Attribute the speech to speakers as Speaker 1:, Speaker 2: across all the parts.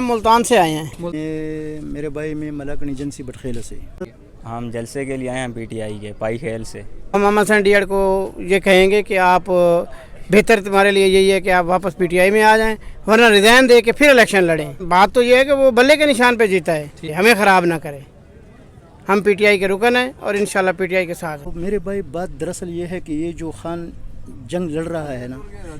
Speaker 1: मुल्तान से आए हैं।
Speaker 2: मेरे भाई मैं मलाकनी एजेंसी बटखेल से।
Speaker 3: हम जलसे के लिए आए हैं पीटीआई के पाई खेल से।
Speaker 1: हम मोहम्मद हसन डीएड को ये कहेंगे कि आप बेहतर तुम्हारे लिए यही है कि आप वापस पीटीआई में आ जाएं, वरना रिजाइन दे के फिर इलेक्शन लड़ें। बात तो ये है कि वो बल्ले के निशान पे जीता है, हमें ख़राब ना करे। हम पीटीआई के रुकन हैं और इंशाल्लाह पीटीआई के साथ हैं।
Speaker 2: मेरे भाई बात दरअसल ये है कि ये जो खान जंग लड़ रहा है ना,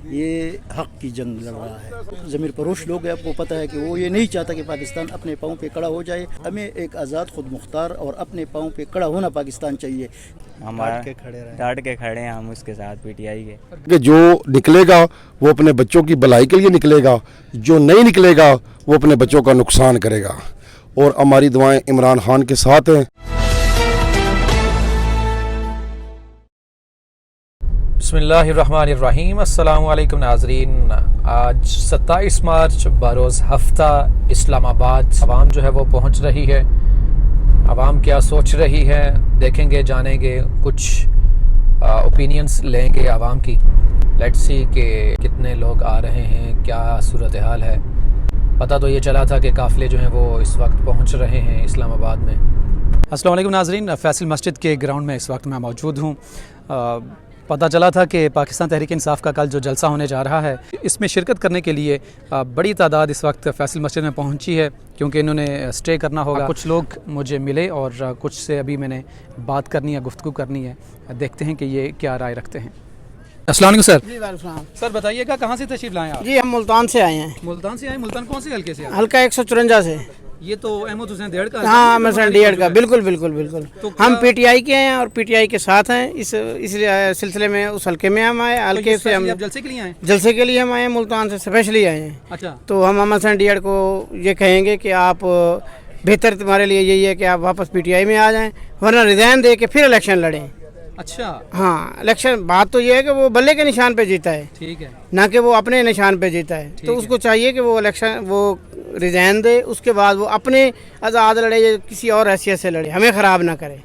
Speaker 2: ये हक की जंग लड़ रहा है। ज़मीर फरोश लोग हैं, आपको पता है कि वो ये नहीं चाहता कि पाकिस्तान अपने पाँव पे खड़ा हो जाए। हमें एक आज़ाद खुद मुख्तार और अपने पाँव पे खड़ा होना पाकिस्तान चाहिए।
Speaker 3: हमारा डांट के खड़े हैं हम उसके साथ पीटीआई के।
Speaker 4: कि जो निकलेगा वो अपने बच्चों की भलाई के लिए निकलेगा, जो नहीं निकलेगा वो अपने बच्चों का नुकसान करेगा। और हमारी दुआएं इमरान खान के साथ हैं।
Speaker 5: बिस्मिल्लाहिर्रहमानिर्रहीम। अस्सलामु अलैकुम नाज़रीन। आज 27 मार्च बरोज़ हफ्ता इस्लामाबाद आवाम जो है वो पहुंच रही है। आवाम क्या सोच रही है देखेंगे, जानेंगे, कुछ ओपिनियंस लेंगे आवाम की। लेट्स सी कि कितने लोग आ रहे हैं, क्या सूरत हाल है। पता तो ये चला था कि काफ़िले जो हैं वो इस वक्त पहुंच रहे हैं इस्लामाबाद में। अस्सलाम वालेकुम नाज़रीन। फैसल मस्जिद के ग्राउंड में इस वक्त मैं मौजूद हूँ। पता चला था कि पाकिस्तान तहरीक इंसाफ का कल जो जलसा होने जा रहा है, इसमें शिरकत करने के लिए बड़ी तादाद इस वक्त फैसल मस्जिद में पहुंची है, क्योंकि इन्होंने स्टे करना होगा। कुछ लोग मुझे मिले और कुछ से अभी मैंने बात करनी है, गुफ्तगू करनी है। देखते हैं कि ये क्या राय रखते हैं। अस्सलाम वालेकुम सर।
Speaker 1: जी वालेकुम सलाम।
Speaker 5: सर बताइएगा कहाँ से तशरीफ लाए आप?
Speaker 1: जी हम मुल्तान से आए हैं।
Speaker 5: मुल्तान से आए। मुल्तान कौन से हल्के से आए?
Speaker 1: हल्का 154 से।
Speaker 5: ये तो अहमद हुसैन डेढ़ का।
Speaker 1: हाँ, मोहम्मद हसन डीएड का। बिल्कुल बिल्कुल बिल्कुल।
Speaker 5: तो
Speaker 1: हम पीटीआई के हैं और पीटीआई के साथ हैं। इस सिलसिले में उस हल्के में हम आए। हल्के से हम
Speaker 5: जलसे के लिए आए?
Speaker 1: जलसे के लिए हम आए, मुल्तान से स्पेशली आए हैं।
Speaker 5: अच्छा।
Speaker 1: तो हम मोहम्मद हसन डीएड को ये कहेंगे कि आप बेहतर तुम्हारे लिए यही है कि आप वापस पीटीआई में आ जाएं, वरना रिजाइन दे के फिर इलेक्शन लड़ें।
Speaker 5: अच्छा।
Speaker 1: हाँ, इलेक्शन बात तो ये है कि वो बल्ले के निशान पे जीता है,
Speaker 5: ठीक है,
Speaker 1: ना कि वो अपने निशान पे जीता है। तो उसको चाहिए कि वो इलेक्शन वो रिजाइन दे, उसके बाद वो अपने आज़ाद लड़े या किसी और हैसियत से लड़े, हमें ख़राब ना करे।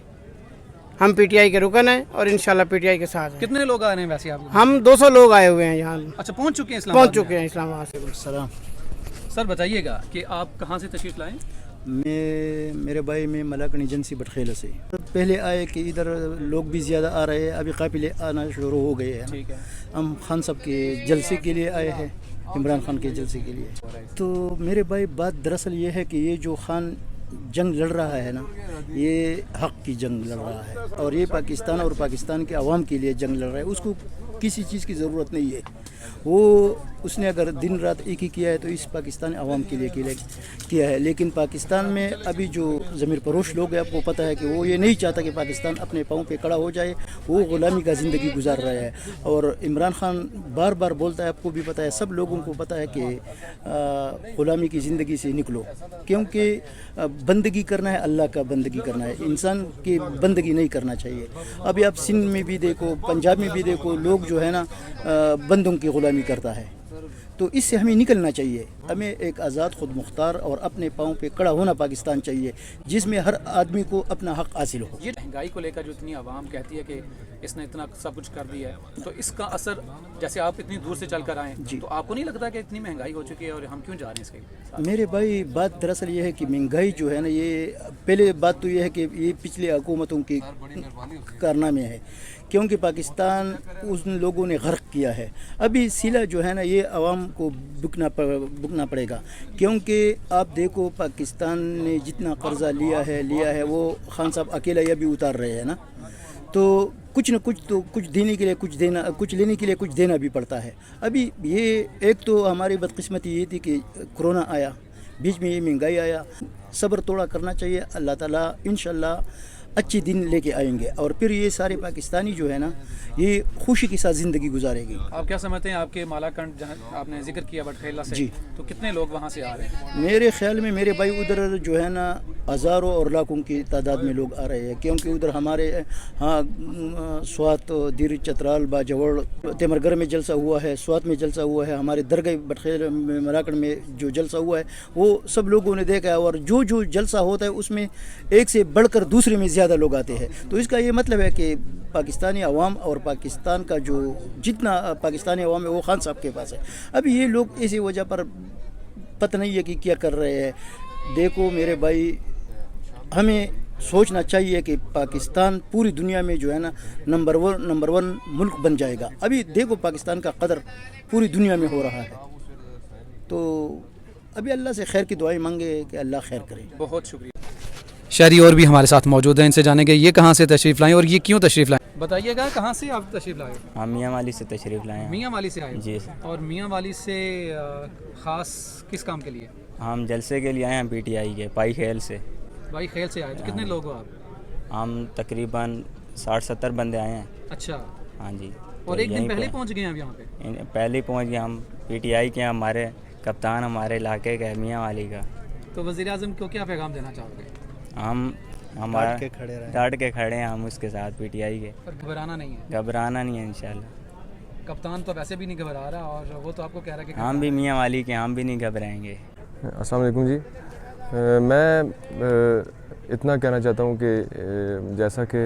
Speaker 1: हम पीटीआई के रुकन हैं और इंशाल्लाह पीटीआई के साथ हैं।
Speaker 5: कितने लोग आ रहे हैं वैसे आप?
Speaker 1: हम 200 लोग आए हुए हैं यहाँ।
Speaker 5: अच्छा, पहुँच चुके हैं इस्लामाबाद?
Speaker 1: पहुँच चुके हैं इस्लामाबाद से।
Speaker 2: सलाम।
Speaker 5: सर बताइएगा कि आप कहाँ से तशरीफ लाएँ?
Speaker 2: मेरे भाई मैं मलाकनी एजेंसी बटखेल से। पहले आए कि इधर लोग भी ज़्यादा आ रहे हैं, अभी काफ़िले आना शुरू हो गए हैं।
Speaker 5: ठीक है।
Speaker 2: हम खान साहब के जलसे के लिए आए हैं, इमरान खान के जलसे के लिए। तो मेरे भाई बात दरअसल ये है कि ये जो खान जंग लड़ रहा है ना, ये हक की जंग लड़ रहा है और ये पाकिस्तान और पाकिस्तान के अवाम के लिए जंग लड़ रहा है। उसको किसी चीज़ की ज़रूरत नहीं है। वो उसने अगर दिन रात एक ही किया है तो इस पाकिस्तानी अवाम के लिए किया है। लेकिन पाकिस्तान में अभी जो ज़मीर फरोश लोग हैं, आपको पता है कि वो ये नहीं चाहता कि पाकिस्तान अपने पाँव पे खड़ा हो जाए। वो ग़ुलामी का ज़िंदगी गुजार रहा है और इमरान खान बार बार बोलता है, आपको भी पता है, सब लोगों को पता है कि ग़ुलामी की ज़िंदगी से निकलो, क्योंकि बंदगी करना है, अल्लाह का बंदगी करना है, इंसान की बंदगी नहीं करना चाहिए। अभी आप सिंध में भी देखो, पंजाब में भी देखो, लोग जो है ना बंदों की ग़ुलामी करता है। तो इससे हमें निकलना चाहिए। हमें एक आज़ाद खुद मुख्तार और अपने पाँव पे खड़ा होना पाकिस्तान चाहिए, जिसमें हर आदमी को अपना हक हासिल हो।
Speaker 5: ये महंगाई को लेकर जो इतनी आवाम कहती है कि इसने इतना सब कुछ कर दिया है, तो इसका असर, जैसे आप इतनी दूर से चल कर आए, तो आपको नहीं लगता कि इतनी महंगाई हो चुकी है और हम क्यों जा रहे हैं इसके साथ? मेरे
Speaker 2: भाई बात दरअसल ये है कि महंगाई जो है ना, ये पहले बात तो ये है कि ये पिछले हुकूमतों के कारनामे है, क्योंकि पाकिस्तान उन लोगों ने गर्क किया है। अभी सिला जो है ना, ये आवाम को बुकना पड़ेगा, क्योंकि आप देखो पाकिस्तान ने जितना कर्जा लिया है वो खान साहब अकेला ये भी उतार रहे हैं ना। तो कुछ न कुछ तो कुछ देने के लिए कुछ देना, कुछ लेने के लिए कुछ देना भी पड़ता है। अभी ये एक तो हमारी बदकिस्मती ये थी कि कोरोना आया, बीच में ये महंगाई आया। सब्र थोड़ा करना चाहिए, अल्लाह ताला इंशाल्लाह अच्छे दिन लेके आएंगे और फिर ये सारे पाकिस्तानी जो है ना, ये खुशी के साथ ज़िंदगी गुजारेगी।
Speaker 5: आप क्या समझते हैं, आपके मालाकंड जहाँ आपने जिक्र किया बटखेला से,
Speaker 2: जी, तो
Speaker 5: कितने लोग वहाँ से आ रहे हैं?
Speaker 2: मेरे ख्याल में मेरे भाई उधर जो है ना हज़ारों और लाखों की तादाद में लोग आ रहे हैं, क्योंकि उधर हमारे स्वात, दिर, चतराल, बाजवड़, तेमरगर में जलसा हुआ है, स्वात में जलसा हुआ है, हमारे दरगाह बटखेल मलाकड़ में जो जलसा हुआ है वो सब लोगों ने देखा है। और जो जो जलसा होता है उसमें एक से बढ़कर दूसरे में ज़्यादा लोग आते हैं। तो इसका ये मतलब है कि पाकिस्तानी अवाम और पाकिस्तान का जो जितना पाकिस्तानी अवाम है वो खान साहब के पास है। अभी ये लोग इसी वजह पर पता नहीं है कि क्या कर रहे हैं। देखो मेरे भाई, हमें सोचना चाहिए कि पाकिस्तान पूरी दुनिया में जो है ना नंबर वन मुल्क बन जाएगा। अभी देखो पाकिस्तान का कदर पूरी दुनिया में हो रहा है, तो अभी अल्लाह से खैर की दुआएं मांगे कि अल्लाह खैर करे।
Speaker 5: बहुत शुक्रिया। शहरी और भी हमारे साथ मौजूद हैं, इनसे जानेंगे ये कहाँ से तशरीफ़ लाएँ और ये क्यों तशरीफ़ लाएँ। बताइएगा कहाँ से आप तशरीफ़ लाए।
Speaker 3: हम मियाँ वाली से तशरीफ़ लाए हैं।
Speaker 5: मियाँ वाली से आए
Speaker 3: जी।
Speaker 5: और मियाँ वाली से ख़ास किस काम के लिए।
Speaker 3: हम जलसे के लिए आए हैं PTI के पाई खेल से।
Speaker 5: भाई खेल से आए। तो कितने लोग हो आप।
Speaker 3: हम तकरीबन 60-70 बंदे आए हैं।
Speaker 5: अच्छा।
Speaker 3: हाँ जी।
Speaker 5: और एक दिन पहले पहुँच गए हैं यहाँ पे।
Speaker 3: पहले पहुँच गए हम। PTI के हमारे कप्तान हमारे इलाके का मियाँ वाली का।
Speaker 5: तो वज़ीर आज़म को क्या पैगाम देना चाहोगे।
Speaker 3: हम हमारा डांट के खड़े हैं हम उसके साथ PTI के।
Speaker 5: पर घबराना नहीं है।
Speaker 3: घबराना नहीं है इंशाल्लाह।
Speaker 5: कप्तान तो वैसे भी नहीं घबरा रहा और वो तो आपको कह रहा है कि
Speaker 3: हम भी मियाँ वाली के, हम भी नहीं घबराएंगे।
Speaker 6: अस्सलाम वालेकुम जी। मैं इतना कहना चाहता हूँ कि जैसा कि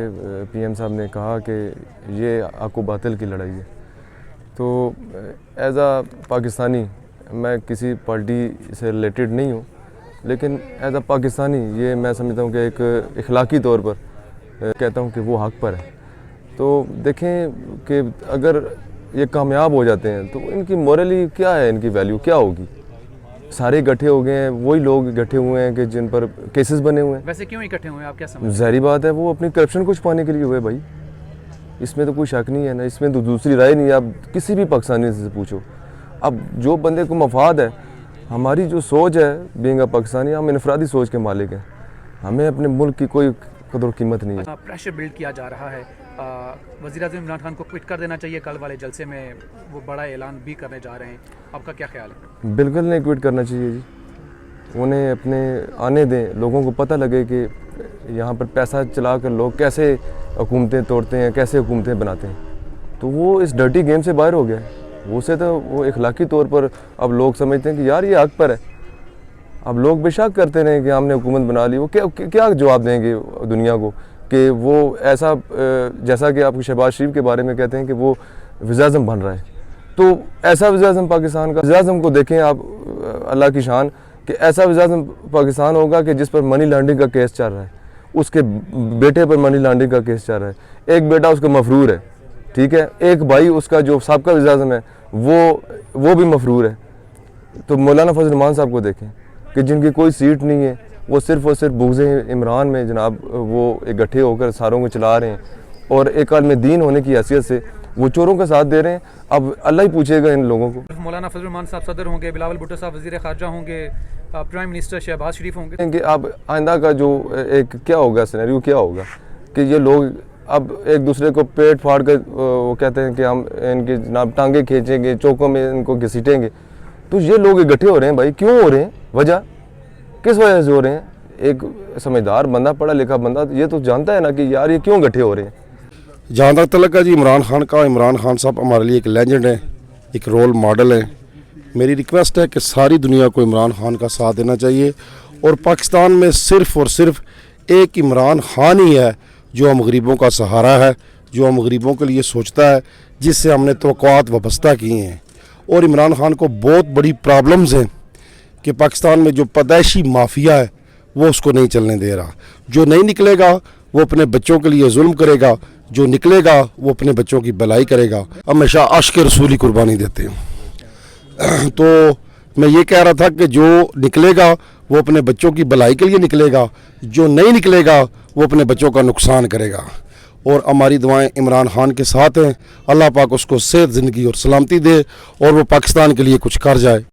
Speaker 6: PM साहब ने कहा कि ये हक़ व बातिल की लड़ाई है, तो एज़ आ पाकिस्तानी मैं किसी पार्टी से रिलेटेड नहीं हूँ, लेकिन एज़ आ पाकिस्तानी ये मैं समझता हूँ कि एक इखलाकी तौर पर कहता हूँ कि वो हक़ पर है। तो देखें कि अगर ये कामयाब हो जाते हैं तो इनकी मॉरली क्या है, इनकी वैल्यू क्या होगी। सारे इकट्ठे हो गए हैं, वही लोग इकट्ठे हुए हैं कि जिन पर केसेस बने हुए हैं।
Speaker 5: वैसे क्यों इकट्ठे हुए हैं आप क्या समझते हैं।
Speaker 6: ज़ाहिर बात है वो अपनी करप्शन को छुपाने के लिए हुए भाई, इसमें तो कोई शक नहीं है ना, इसमें तो दूसरी राय नहीं है। आप किसी भी पाकिस्तानी से पूछो, अब जो बंदे को मफाद है, हमारी जो सोच है बीइंग अ पाकिस्तानी, हम इनफरादी सोच के मालिक हैं, हमें अपने मुल्क की कोई कदर कीमत नहीं है।
Speaker 5: प्रेशर बिल्ड किया जा रहा है, वज़ीर आज़म इमरान खान को क्विट कर देना चाहिए। कल वाले जलसे में वो बड़ा ऐलान भी करने जा रहे हैं, आपका क्या ख्याल है।
Speaker 6: बिल्कुल नहीं क्विट करना चाहिए जी, उन्हें अपने आने दें, लोगों को पता लगे कि यहाँ पर पैसा चला कर लोग कैसे हुकूमतें तोड़ते हैं, कैसे हुकूमतें बनाते हैं। तो वो इस डर्टी गेम से बाहर हो गया है, वो से तो वो इखलाकी तौर पर अब लोग समझते हैं कि यार ये हक पर है। अब लोग बेशक करते रहे कि हमने हुकूमत बना ली, वो क्या जवाब देंगे दुनिया को कि वो ऐसा, जैसा कि आप शहबाज शरीफ के बारे में कहते हैं कि वो वज़ीर-ए-आज़म बन रहा है, तो ऐसा वज़ीर-ए-आज़म पाकिस्तान का वज़ीर-ए-आज़म को देखें आप, अल्लाह की शान कि ऐसा वज़ीर-ए-आज़म पाकिस्तान होगा कि जिस पर मनी लॉन्ड्रिंग का केस चल रहा है, उसके बेटे पर मनी लॉन्ड्रिंग का केस चल रहा है, एक बेटा उसका मफरूर है, ठीक है, एक भाई उसका जो साबका वज़ीर-ए-आज़म है वो भी मफरूर है। तो मौलाना फजल रहमान साहब को देखें कि जिनकी कोई सीट नहीं है, वो सिर्फ़ और सिर्फ बुग़्ज़ इमरान में जनाब वो इकट्ठे होकर सारों को चला रहे हैं, और एक आलम दीन होने की हैसियत से वो चोरों का साथ दे रहे हैं। अब अल्लाह ही पूछेगा इन लोगों को।
Speaker 5: मौलाना फजल रहमान साहब सदर होंगे, बिलावल भुट्टो साहब वज़ीर ख़ारजा होंगे, प्राइम मिनिस्टर शहबाज शरीफ होंगे
Speaker 6: कि अब आइंदा का जो एक क्या होगा सिनेरियो, क्या होगा कि ये लोग अब एक दूसरे को पेट फाड़ कर वो कहते हैं कि हम इनकी जनाब टांगे खींचेंगे, चौकों में इनको घसीटेंगे। तो ये लोग इकट्ठे हो रहे हैं भाई, क्यों हो रहे हैं, वजह किस वजह से हो रहे हैं। एक समझदार बंदा, पढ़ा लिखा बंदा ये तो जानता है ना कि यार ये क्यों इकट्ठे हो रहे हैं।
Speaker 4: जहाँ तक तलक है जी इमरान खान साहब हमारे लिए एक लेजेंड है, एक रोल मॉडल है। मेरी रिक्वेस्ट है कि सारी दुनिया को इमरान खान का साथ देना चाहिए, और पाकिस्तान में सिर्फ़ और सिर्फ एक इमरान खान ही है जो हम गरीबों का सहारा है, जो हम गरीबों के लिए सोचता है, जिससे हमने तवक्कुआत वाबस्ता किए हैं। और इमरान खान को बहुत बड़ी प्रॉब्लम्स हैं कि पाकिस्तान में जो पैदाइशी माफिया है वो उसको नहीं चलने दे रहा। जो नहीं निकलेगा वो अपने बच्चों के लिए जुल्म करेगा, जो निकलेगा वो अपने बच्चों की भलाई करेगा। हमेशा आशिक़ रसूल की कुर्बानी देते हैं। तो मैं ये कह रहा था कि जो निकलेगा वो अपने बच्चों की भलाई के लिए निकलेगा, जो नहीं निकलेगा वो अपने बच्चों का नुकसान करेगा। और हमारी दुआएं इमरान खान के साथ हैं। अल्लाह पाक उसको सेहत, ज़िंदगी और सलामती दे और वो पाकिस्तान के लिए कुछ कर जाए।